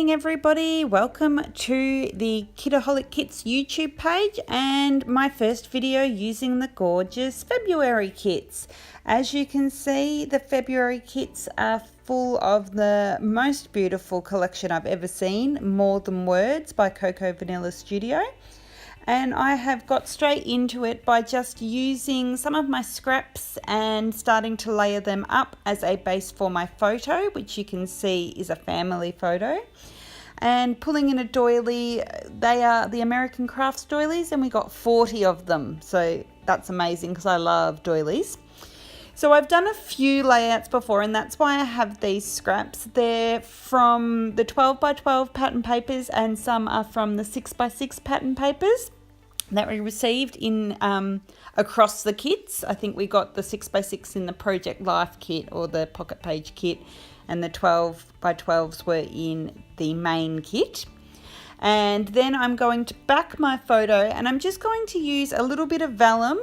morning everybody, welcome to the Kitaholic Kits YouTube page and my first video using the gorgeous February kits. As you can see, the February kits are full of the most beautiful collection I've ever seen, More Than Words by Coco Vanilla Studio. And I have got straight into it by just using some of my scraps and starting to layer them up as a base for my photo, which you can see is a family photo. And pulling in a doily, they are the American Crafts doilies, and we got 40 of them. So that's amazing because I love doilies. So I've done a few layouts before, and that's why I have these scraps. They're from the 12x12 pattern papers and some are from the 6x6 pattern papers that we received in across the kits. I think we got the 6x6 in the Project Life kit or the Pocket Page kit, and the 12x12s were in the main kit. And then I'm going to back my photo, and I'm just going to use a little bit of vellum.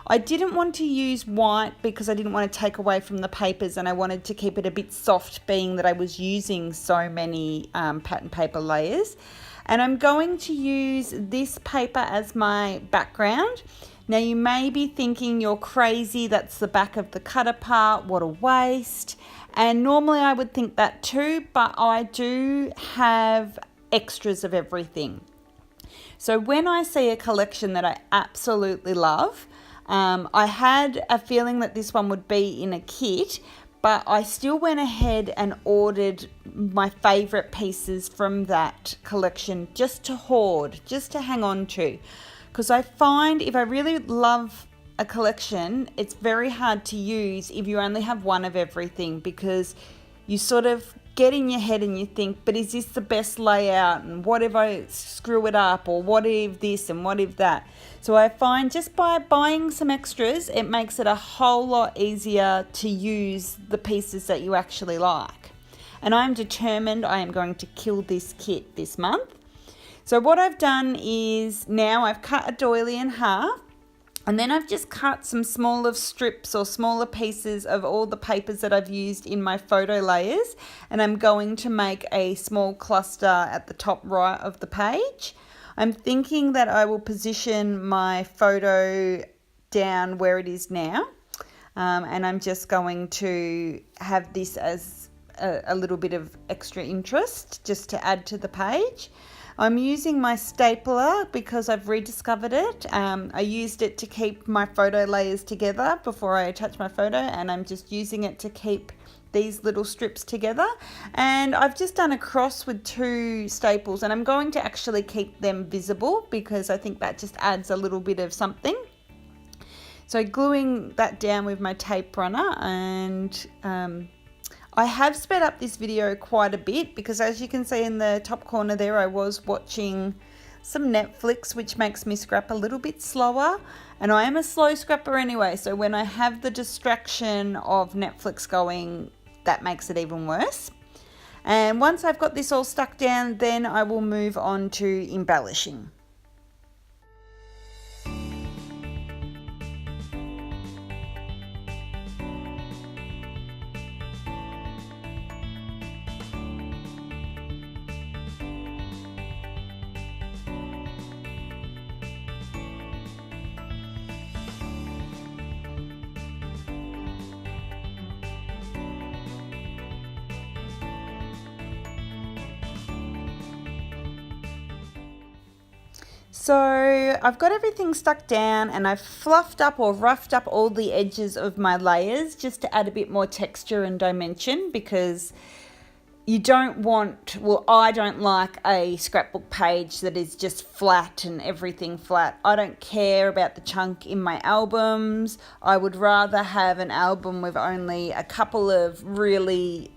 I didn't want to use white because I didn't want to take away from the papers, and I wanted to keep it a bit soft, being that I was using so many pattern paper layers. And I'm going to use this paper as my background. Now you may be thinking you're crazy, that's the back of the cutter part, what a waste. And normally I would think that too, but I do have extras of everything. So when I see a collection that I absolutely love, I had a feeling that this one would be in a kit, but I still went ahead and ordered my favourite pieces from that collection just to hoard, just to hang on to. Because I find if I really love a collection, it's very hard to use if you only have one of everything, because you sort of get in your head and you think, but is this the best layout, and what if I screw it up, or what if this and what if that. So I find just by buying some extras, it makes it a whole lot easier to use the pieces that you actually like. And I'm determined I am going to kill this kit this month. So what I've done is now I've cut a doily in half, and then I've just cut some smaller strips or smaller pieces of all the papers that I've used in my photo layers. And I'm going to make a small cluster at the top right of the page. I'm thinking that I will position my photo down where it is now. And I'm just going to have this as a little bit of extra interest just to add to the page. I'm using my stapler because I've rediscovered it. I used it to keep my photo layers together before I attach my photo, and I'm just using it to keep these little strips together. And I've just done a cross with two staples, and I'm going to actually keep them visible because I think that just adds a little bit of something. So gluing that down with my tape runner, and I have sped up this video quite a bit because, as you can see in the top corner there, I was watching some Netflix, which makes me scrap a little bit slower. And I am a slow scrapper anyway, so when I have the distraction of Netflix going, that makes it even worse. And once I've got this all stuck down, then I will move on to embellishing. So I've got everything stuck down, and I've fluffed up or roughed up all the edges of my layers just to add a bit more texture and dimension, because you don't want, well, I don't like a scrapbook page that is just flat and everything flat. I don't care about the chunk in my albums. I would rather have an album with only a couple of really,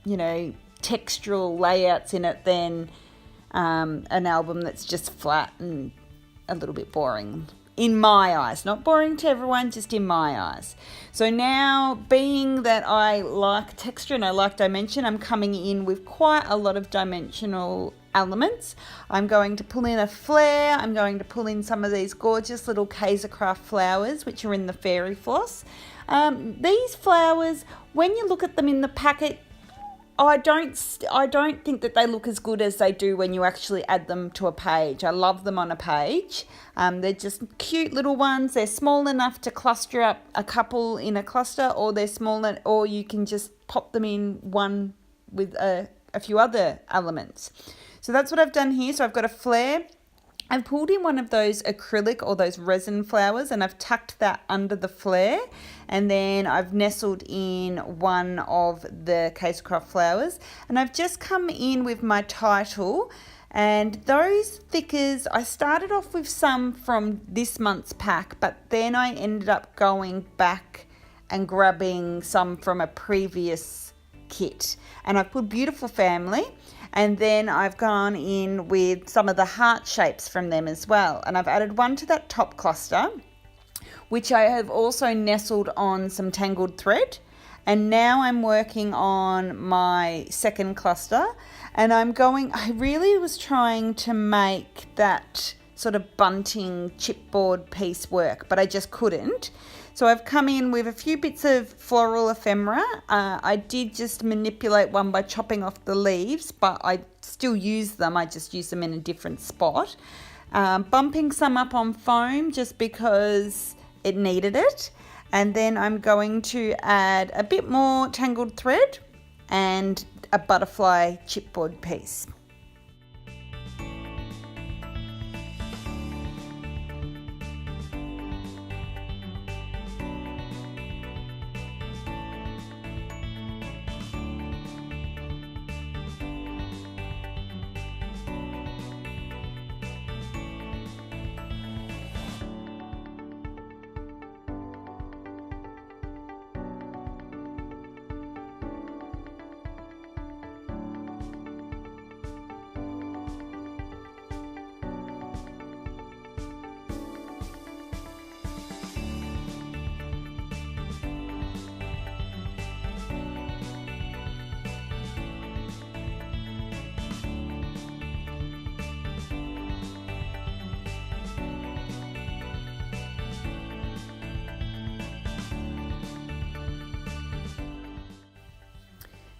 textural layouts in it than an album that's just flat and a little bit boring in my eyes. Not boring to everyone, just in my eyes. So now, being that I like texture and I like dimension, I'm coming in with quite a lot of dimensional elements. I'm going to pull in a flare. I'm going to pull in some of these gorgeous little Kaiser Craft flowers, which are in the fairy floss. These flowers, when you look at them in the packet, I don't think that they look as good as they do when you actually add them to a page. I love them on a page. They're just cute little ones. They're small enough to cluster up a couple in a cluster, or they're small, or you can just pop them in one with a few other elements. So that's what I've done here. So I've got a flare. I've pulled in one of those acrylic or those resin flowers, and I've tucked that under the flare, and then I've nestled in one of the Kitaholic flowers, and I've just come in with my title. And those thickers, I started off with some from this month's pack, but then I ended up going back and grabbing some from a previous kit, and I've put Beautiful Family. And then I've gone in with some of the heart shapes from them as well. And I've added one to that top cluster, which I have also nestled on some tangled thread. And now I'm working on my second cluster. And I really was trying to make that sort of bunting chipboard piece work, but I just couldn't. So I've come in with a few bits of floral ephemera. I did just manipulate one by chopping off the leaves, but I still use them. I just use them in a different spot. Bumping some up on foam just because it needed it. And then I'm going to add a bit more tangled thread and a butterfly chipboard piece.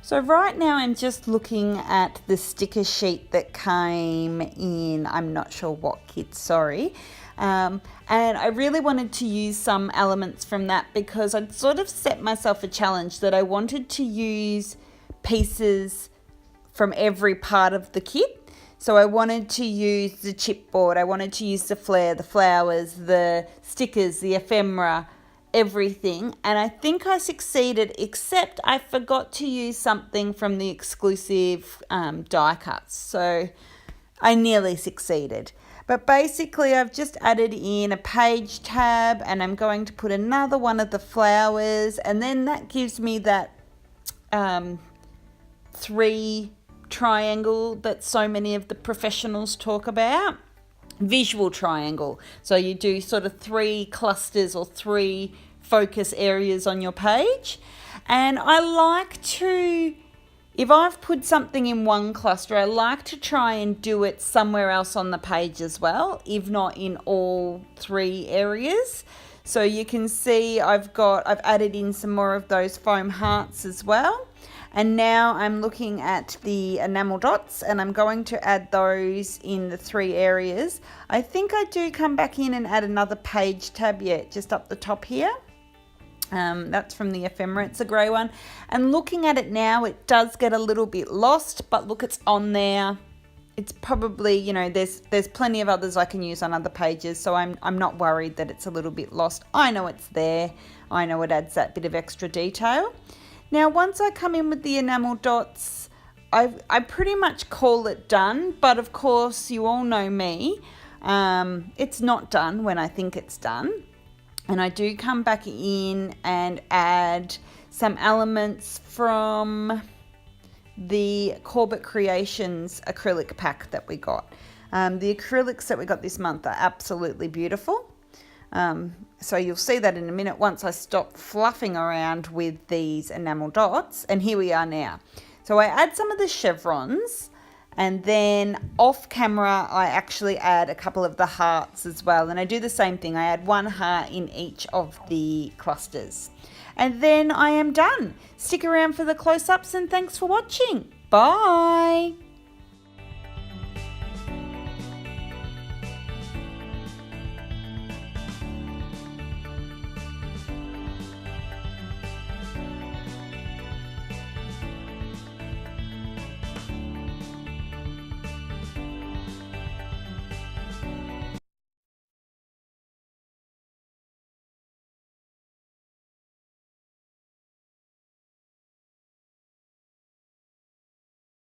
So right now I'm just looking at the sticker sheet that came in, I'm not sure what kit, sorry. And I really wanted to use some elements from that because I'd sort of set myself a challenge that I wanted to use pieces from every part of the kit. So I wanted to use the chipboard, I wanted to use the flare, the flowers, the stickers, the ephemera, everything, and I think I succeeded, except I forgot to use something from the exclusive die cuts, so I nearly succeeded. But basically I've just added in a page tab, and I'm going to put another one of the flowers, and then that gives me that 3 triangle that so many of the professionals talk about. Visual triangle. So you do sort of 3 clusters or 3 focus areas on your page. And I like to, if I've put something in one cluster, I like to try and do it somewhere else on the page as well, if not in all 3 areas. So you can see I've added in some more of those foam hearts as well. And now I'm looking at the enamel dots, and I'm going to add those in the 3 areas. I think I do come back in and add another page tab, just up the top here. That's from the ephemera, it's a grey one. And looking at it now, it does get a little bit lost, but look, it's on there. It's probably, there's plenty of others I can use on other pages, so I'm not worried that it's a little bit lost. I know it's there. I know it adds that bit of extra detail. Now, once I come in with the enamel dots, I pretty much call it done, but of course, you all know me. It's not done when I think it's done. And I do come back in and add some elements from the Corbett Creations acrylic pack that we got. The acrylics that we got this month are absolutely beautiful. So you'll see that in a minute once I stop fluffing around with these enamel dots. And here we are now. So I add some of the chevrons, and then off camera I actually add a couple of the hearts as well. And I do the same thing. I add 1 heart in each of the clusters. and then I am done. Stick around for the close-ups and thanks for watching. Bye.